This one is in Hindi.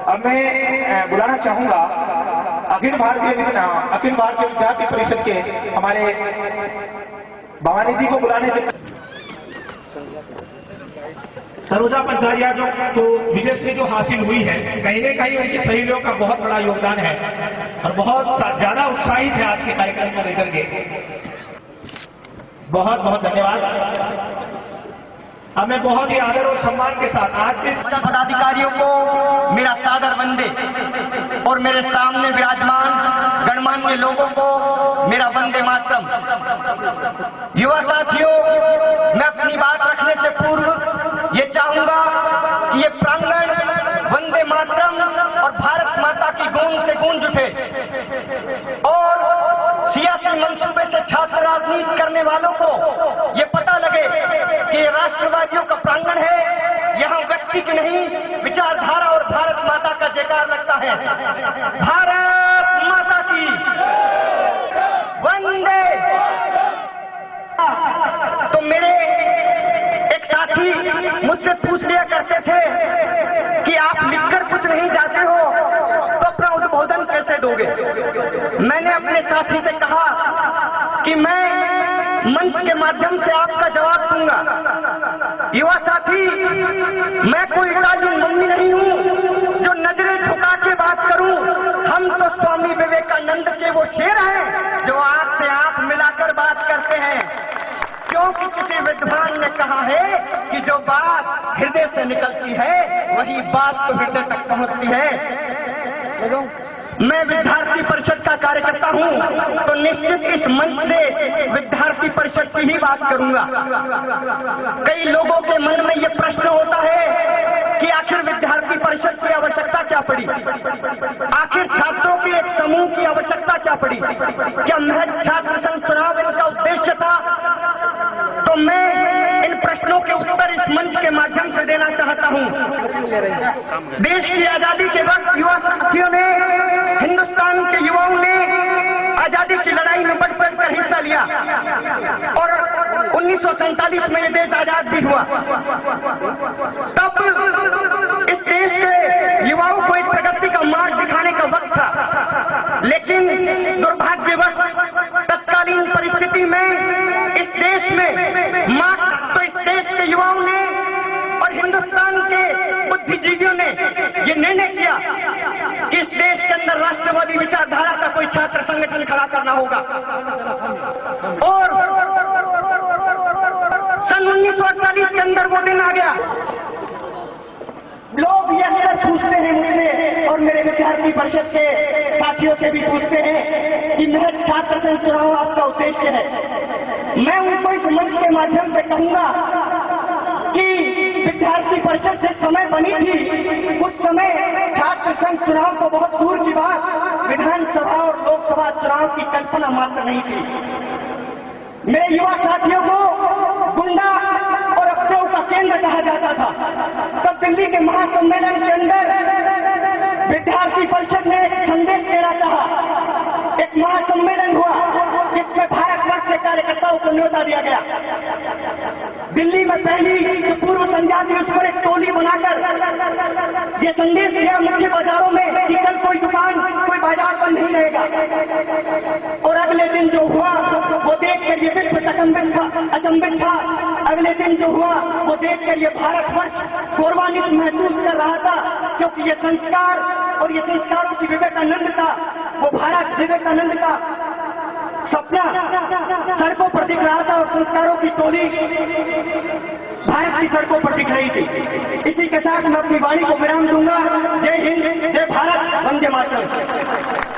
अब मैं बुलाना चाहूंगा अखिल भारतीय विद्यार्थी परिषद के हमारे भवानी जी को बुलाने से सरोजा पंचारिया जो तो विजयश्री जो हासिल हुई है, कहीं न कहीं उनकी सहेलियों का बहुत बड़ा योगदान है और बहुत ज्यादा उत्साहित है आज के कार्यक्रम को लेकर के। बहुत बहुत धन्यवाद। अब मैं बहुत ही आदर और सम्मान के साथ आज के पदाधिकारियों को मेरा सादर वंदे और मेरे सामने विराजमान गणमान्य लोगों को मेरा वंदे मातरम। युवा साथियों, मैं अपनी बात रखने से पूर्व ये चाहूंगा कि ये प्रांगण वंदे मातरम और भारत माता की गूंज से गूंज उठे और सियासी मंसूबे से छात्र राजनीति करने वालों को ये पता लगे कि ये राष्ट्रवादियों का प्रांगण है, यहाँ व्यक्ति की नहीं विचारधारा और भारत माता का जयकार लगता है। भारत माता की वंदे। तो मेरे एक साथी मुझसे पूछ लिया करते थे कि आप लिखकर कुछ नहीं जाते हो तो अपना उद्बोधन कैसे दोगे। मैंने अपने साथी से कहा कि मैं मंच के माध्यम से आपका जवाब दूंगा। युवा साथी, मैं कोई इटालियन मम्मी नहीं हूं जो नजरें झुका के बात करूं। हम तो स्वामी विवेकानंद के वो शेर हैं जो आंख से आंख मिलाकर बात करते हैं, क्योंकि किसी विद्वान ने कहा है कि जो बात हृदय से निकलती है वही बात तो हृदय तक पहुंचती है। मैं विद्यार्थी परिषद का कार्यकर्ता हूं तो निश्चित इस मंच से विद्यार्थी परिषद की ही बात करूंगा। कई लोगों के मन में यह प्रश्न होता है कि आखिर विद्यार्थी परिषद की आवश्यकता क्या पड़ी, आखिर छात्रों के एक समूह की आवश्यकता क्या पड़ी, क्या महज छात्र संघ चुनाव इनका उद्देश्य था। तो मैं इन प्रश्नों के उत्तर इस मंच के माध्यम से देना चाहता हूं। देश की आजादी के वक्त युवा साथियों ने, हिंदुस्तान के युवाओं ने आजादी की लड़ाई में बढ़ चढ़कर हिस्सा लिया और 1947 में ये देश आजाद भी हुआ। तब इस देश के युवाओं को एक प्रगति का मार्ग दिखाने का वक्त था, लेकिन दुर्भाग्यवश तत्कालीन परिस्थिति में इस देश में मार्क्स तो इस देश के युवाओं ने और हिंदुस्तान के बुद्धिजीवियों ने ये निर्णय किया कि इस देश के अंदर राष्ट्रवादी विचारधारा का कोई छात्र संगठन खड़ा करना होगा। और सन 1948 के अंदर वो दिन आ गया। लोग ये अक्सर पूछते हैं मुझसे और मेरे विद्यार्थी परिषद के साथियों से भी पूछते हैं कि महज छात्र संघ चुनाव आपका उद्देश्य है। मैं उनको इस मंच के माध्यम से कहूंगा कि विद्यार्थी परिषद जिस समय बनी थी उस समय छात्र संघ चुनाव तो बहुत दूर की बात, विधानसभा और लोकसभा चुनाव की कल्पना मात्र नहीं थी। मेरे युवा साथियों को गुंडा और अपराध का केंद्र कहा जाता था। तब दिल्ली के महासम्मेलन के अंदर विद्यार्थी परिषद ने एक संदेश देना चाहा। एक महासम्मेलन हुआ जिसमें भारतवर्ष से कार्यकर्ताओं को न्योता दिया गया। दिल्ली में पहली जो पूर्व संध्या थी उस पर एक टोली बनाकर ये संदेश दिया मुख्य बाजारों में कि कल कोई दुकान कोई बाजार बंद नहीं रहेगा। और अगले दिन जो हुआ वो देखकर ये विश्व अचंभित था। अगले दिन जो हुआ वो देखकर ये भारतवर्ष गौरवान्वित महसूस कर रहा था, क्योंकि ये संस्कार और ये संस्कारों की विवेकानंद का वो भारत विवेकानंद का सपना सड़कों पर दिख रहा था और संस्कारों की टोली भारत की सड़कों पर दिख रही थी। इसी के साथ मैं अपनी वाणी को विराम दूंगा। जय हिंद, जय भारत, वंदे मातरम।